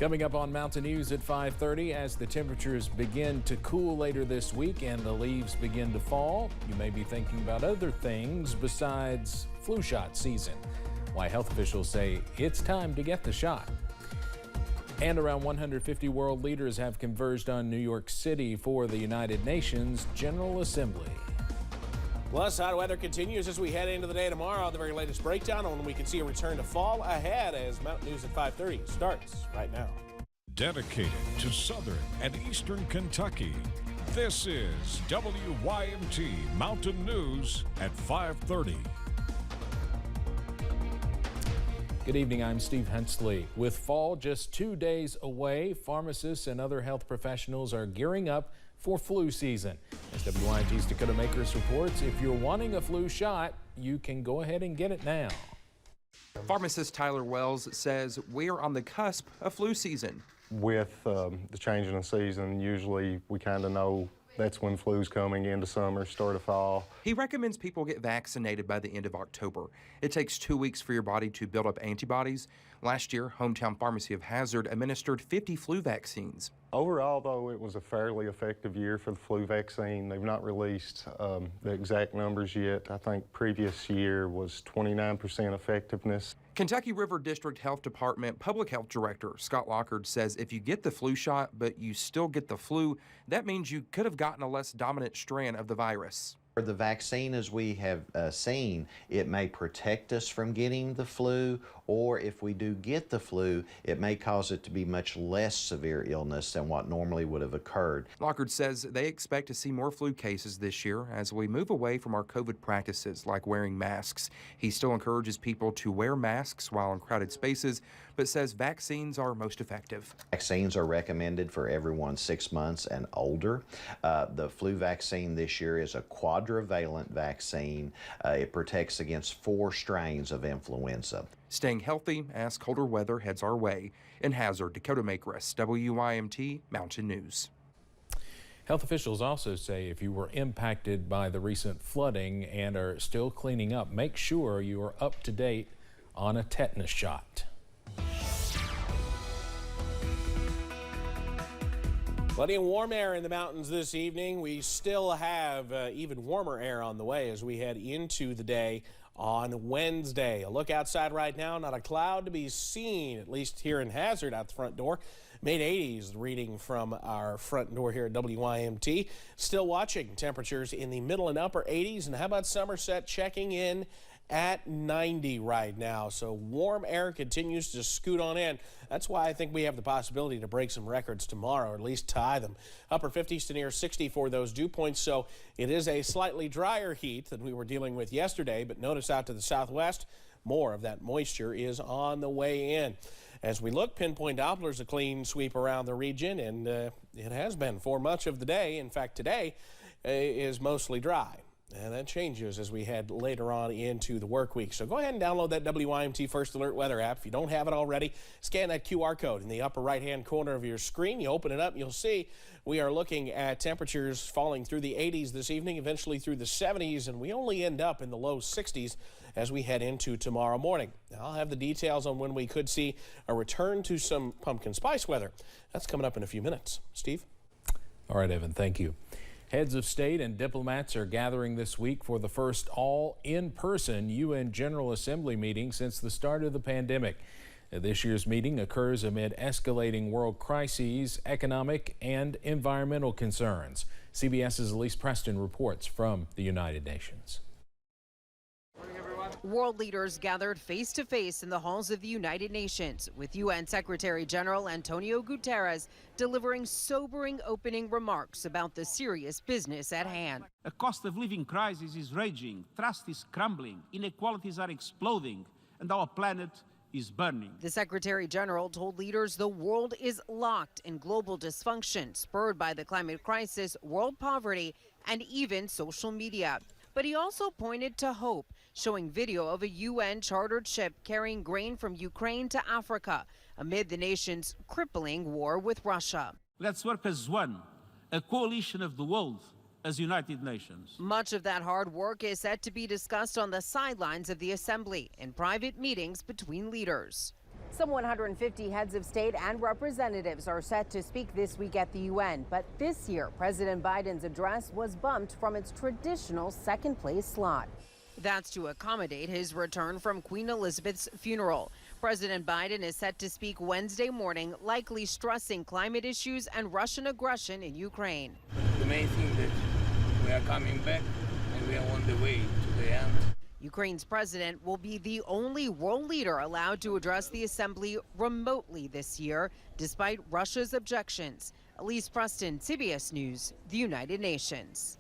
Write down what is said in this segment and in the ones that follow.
Coming up on Mountain News at 5:30, as the temperatures begin to cool later this week and the leaves begin to fall, you may be thinking about other things besides flu shot season. Why health officials say it's time to get the shot. And around 150 world leaders have converged on New York City for the United Nations General Assembly. Plus, hot weather continues as we head into the day tomorrow. The very latest breakdown on when we can see a return to fall ahead as Mountain News at 5:30 starts right now. Dedicated to southern and eastern Kentucky, this is WYMT Mountain News at 5:30. Good evening, I'm Steve Hensley. With fall just 2 days away, pharmacists and other health professionals are gearing up for flu season. As WYMT's Dakota Makers reports, if you're wanting a flu shot, you can go ahead and get it now. Pharmacist Tyler Wells says we're on the cusp of flu season. With the change in the season, usually we kind of know that's when flu's coming into summer, start of fall. He recommends people get vaccinated by the end of October. It takes 2 weeks for your body to build up antibodies. Last year, Hometown Pharmacy of Hazard administered 50 flu vaccines. Overall, though, it was a fairly effective year for the flu vaccine. They've not released the exact numbers yet. I think previous year was 29% effectiveness. Kentucky River District Health Department Public Health Director Scott Lockard says if you get the flu shot but you still get the flu, that means you could have gotten a less dominant strand of the virus. For the vaccine, as we have seen, it may protect us from getting the flu, or if we do get the flu, it may cause it to be much less severe illness than what normally would have occurred. Lockard says they expect to see more flu cases this year as we move away from our COVID practices like wearing masks. He still encourages people to wear masks while in crowded spaces, but says vaccines are most effective. Vaccines are recommended for everyone 6 months and older. The flu vaccine this year is a quadrivalent vaccine. It protects against 4 strains of influenza. Staying healthy as colder weather heads our way. In Hazard, Dakota Makers, WYMT Mountain News. Health officials also say if you were impacted by the recent flooding and are still cleaning up, make sure you are up to date on a tetanus shot. Plenty of warm air in the mountains this evening. We still have even warmer air on the way as we head into the day on Wednesday. A look outside right now, not a cloud to be seen, at least here in Hazard out the front door. Mid-80s reading from our front door here at WYMT. Still watching temperatures in the middle and upper 80s. And how about Somerset checking in at 90 right now? So warm air continues to scoot on in. That's why I think we have the possibility to break some records tomorrow, or at least tie them. Upper 50s to near 60 for those dew points. So it is a slightly drier heat than we were dealing with yesterday, but notice out to the southwest, more of that moisture is on the way in. As we look, pinpoint Doppler's a clean sweep around the region, and it has been for much of the day. In fact, today is mostly dry. And that changes as we head later on into the work week. So go ahead and download that WYMT First Alert Weather app. If you don't have it already, scan that QR code in the upper right-hand corner of your screen. You open it up, you'll see we are looking at temperatures falling through the 80s this evening, eventually through the 70s, and we only end up in the low 60s as we head into tomorrow morning. Now, I'll have the details on when we could see a return to some pumpkin spice weather. That's coming up in a few minutes. Steve? All right, Evan, thank you. Heads of state and diplomats are gathering this week for the first all-in-person UN General Assembly meeting since the start of the pandemic. This year's meeting occurs amid escalating world crises, economic and environmental concerns. CBS's Elise Preston reports from the United Nations. World leaders gathered face-to-face in the halls of the United Nations, with UN Secretary General Antonio Guterres delivering sobering opening remarks about the serious business at hand. A cost of living crisis is raging, trust is crumbling, inequalities are exploding, and our planet is burning. The Secretary General told leaders the world is locked in global dysfunction, spurred by the climate crisis, world poverty, and even social media. But he also pointed to hope, showing video of a UN chartered ship carrying grain from Ukraine to Africa amid the nation's crippling war with Russia. Let's work as one, a coalition of the world, as United Nations. Much of that hard work is set to be discussed on the sidelines of the assembly in private meetings between leaders. Some 150 heads of state and representatives are set to speak this week at the UN. But this year, President Biden's address was bumped from its traditional second-place slot. That's to accommodate his return from Queen Elizabeth's funeral. President Biden is set to speak Wednesday morning, likely stressing climate issues and Russian aggression in Ukraine. The main thing that we are coming back and we are on the way to the end. Ukraine's president will be the only world leader allowed to address the assembly remotely this year, despite Russia's objections. Elise Preston, CBS News, the United Nations.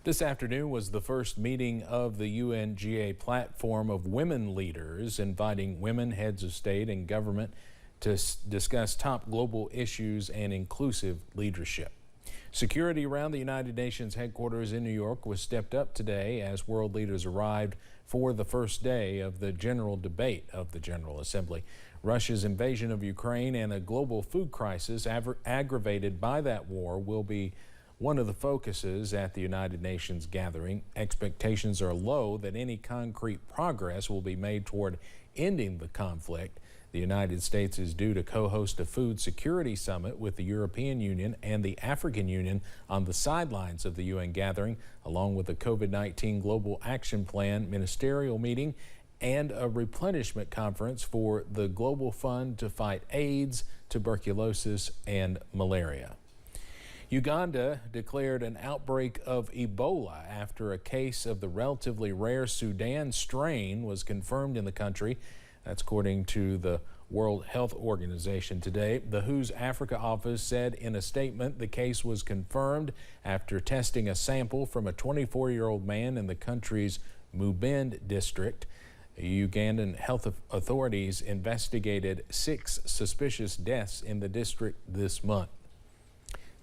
This afternoon was the first meeting of the UNGA platform of women leaders, inviting women heads of state and government to discuss top global issues and inclusive leadership. Security around the United Nations headquarters in New York was stepped up today as world leaders arrived for the first day of the general debate of the General Assembly. Russia's invasion of Ukraine and a global food crisis aggravated by that war will be one of the focuses at the United Nations gathering. Expectations are low that any concrete progress will be made toward ending the conflict. The United States is due to co-host a food security summit with the European Union and the African Union on the sidelines of the UN gathering, along with the COVID-19 Global Action Plan ministerial meeting and a replenishment conference for the Global Fund to fight AIDS, tuberculosis, and malaria. Uganda declared an outbreak of Ebola after a case of the relatively rare Sudan strain was confirmed in the country. That's according to the World Health Organization today. The WHO's Africa office said in a statement the case was confirmed after testing a sample from a 24-year-old man in the country's Mubende district. Ugandan health authorities investigated 6 suspicious deaths in the district this month.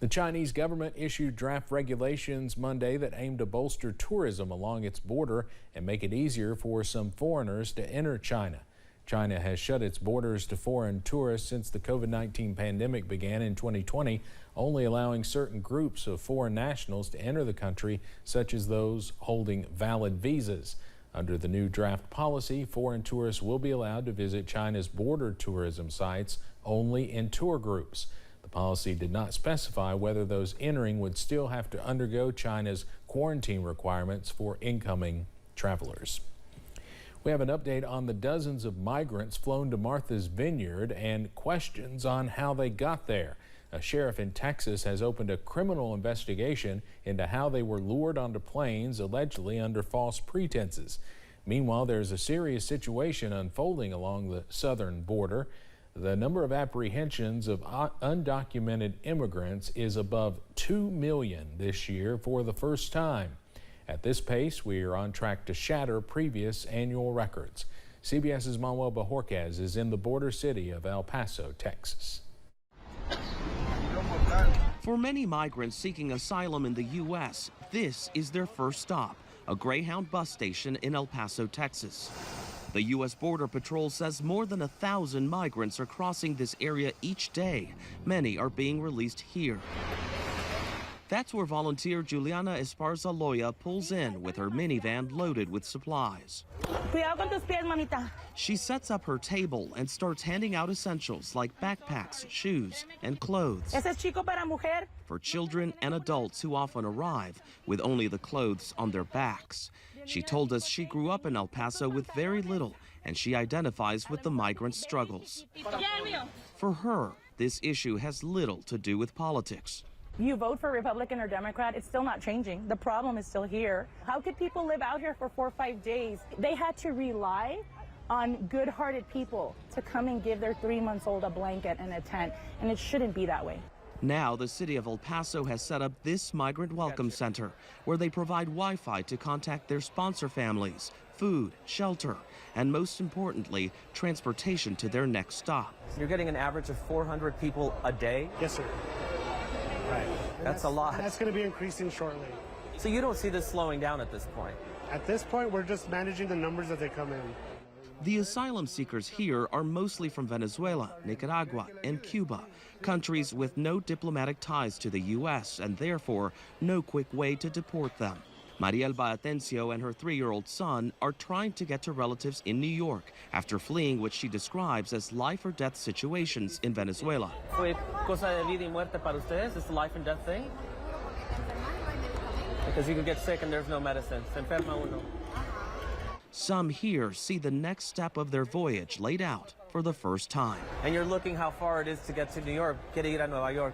The Chinese government issued draft regulations Monday that aim to bolster tourism along its border and make it easier for some foreigners to enter China. China has shut its borders to foreign tourists since the COVID-19 pandemic began in 2020, only allowing certain groups of foreign nationals to enter the country, such as those holding valid visas. Under the new draft policy, foreign tourists will be allowed to visit China's border tourism sites only in tour groups. The policy did not specify whether those entering would still have to undergo China's quarantine requirements for incoming travelers. We have an update on the dozens of migrants flown to Marthas Vineyard and questions on how they got there. A sheriff in Texas has opened a criminal investigation into how they were lured onto planes, allegedly under false pretenses. Meanwhile, there's a serious situation unfolding along the southern border. The number of apprehensions of undocumented immigrants is above 2 million this year for the first time. At this pace, we are on track to shatter previous annual records. CBS's Manuel Bajorquez is in the border city of El Paso, Texas. For many migrants seeking asylum in the U.S., this is their first stop, a Greyhound bus station in El Paso, Texas. The U.S. Border Patrol says more than 1,000 migrants are crossing this area each day. Many are being released here. That's where volunteer Juliana Esparza Loya pulls in with her minivan loaded with supplies. She sets up her table and starts handing out essentials like backpacks, shoes, and clothes for children and adults who often arrive with only the clothes on their backs. She told us she grew up in El Paso with very little, and she identifies with the migrant struggles. For her, this issue has little to do with politics. You vote for Republican or Democrat, it's still not changing. The problem is still here. How could people live out here for 4 or 5 days? They had to rely on good-hearted people to come and give their 3-month-old a blanket and a tent, and it shouldn't be that way. Now, the city of El Paso has set up this migrant welcome center where they provide Wi-Fi to contact their sponsor families, food, shelter, and most importantly, transportation to their next stop. You're getting an average of 400 people a day? Yes, sir. Right. That's a lot. That's going to be increasing shortly. So you don't see this slowing down at this point? At this point, we're just managing the numbers that they come in. The asylum seekers here are mostly from Venezuela, Nicaragua, and Cuba, countries with no diplomatic ties to the U.S. and therefore no quick way to deport them. Marielba Atencio and her 3-year-old son are trying to get to relatives in New York after fleeing what she describes as life or death situations in Venezuela. ¿Fue cosa de vida y muerte para ustedes? It's a life and death thing? Because you can get sick and there's no medicine. Se enferma uno. Some here see the next step of their voyage laid out for the first time. And you're looking how far it is to get to New York. Quiere ir a Nueva York.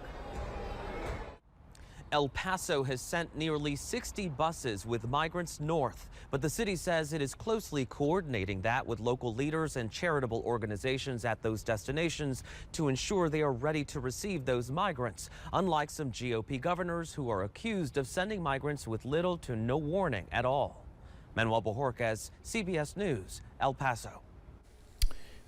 El Paso has sent nearly 60 buses with migrants north, but the city says it is closely coordinating that with local leaders and charitable organizations at those destinations to ensure they are ready to receive those migrants, unlike some GOP governors who are accused of sending migrants with little to no warning at all. Manuel Bojorquez, CBS News, El Paso.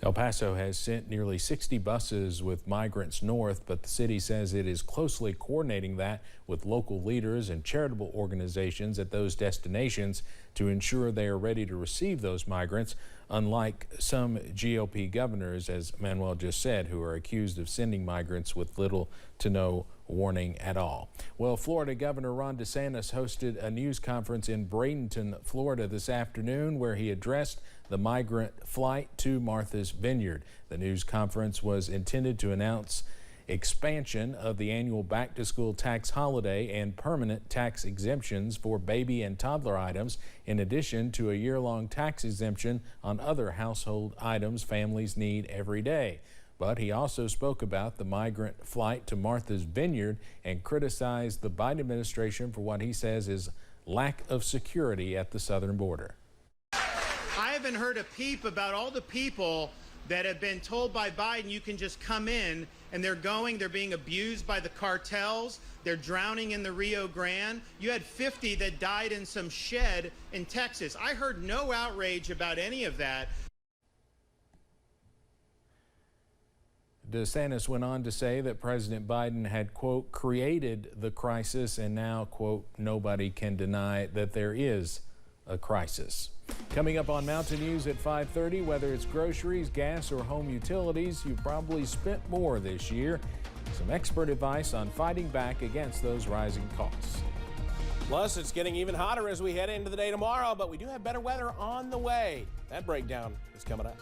El Paso has sent nearly 60 buses with migrants north, but the city says it is closely coordinating that with local leaders and charitable organizations at those destinations to ensure they are ready to receive those migrants, unlike some GOP governors, as Manuel just said, who are accused of sending migrants with little to no warning at all. Well, Florida Governor Ron DeSantis hosted a news conference in Bradenton, Florida this afternoon where he addressed the migrant flight to Marthas Vineyard. The news conference was intended to announce expansion of the annual back-to-school tax holiday and permanent tax exemptions for baby and toddler items, in addition to a year-long tax exemption on other household items families need every day. But he also spoke about the migrant flight to Martha's Vineyard and criticized the Biden administration for what he says is lack of security at the southern border. I haven't heard a peep about all the people that have been told by Biden you can just come in, and they're being abused by the cartels, they're drowning in the Rio Grande. You had 50 that died in some shed in Texas. I heard no outrage about any of that. DeSantis went on to say that President Biden had, quote, created the crisis, and now, quote, nobody can deny that there is a crisis. Coming up on Mountain News at 5:30, whether it's groceries, gas, or home utilities, you've probably spent more this year. Some expert advice on fighting back against those rising costs. Plus, it's getting even hotter as we head into the day tomorrow, but we do have better weather on the way. That breakdown is coming up.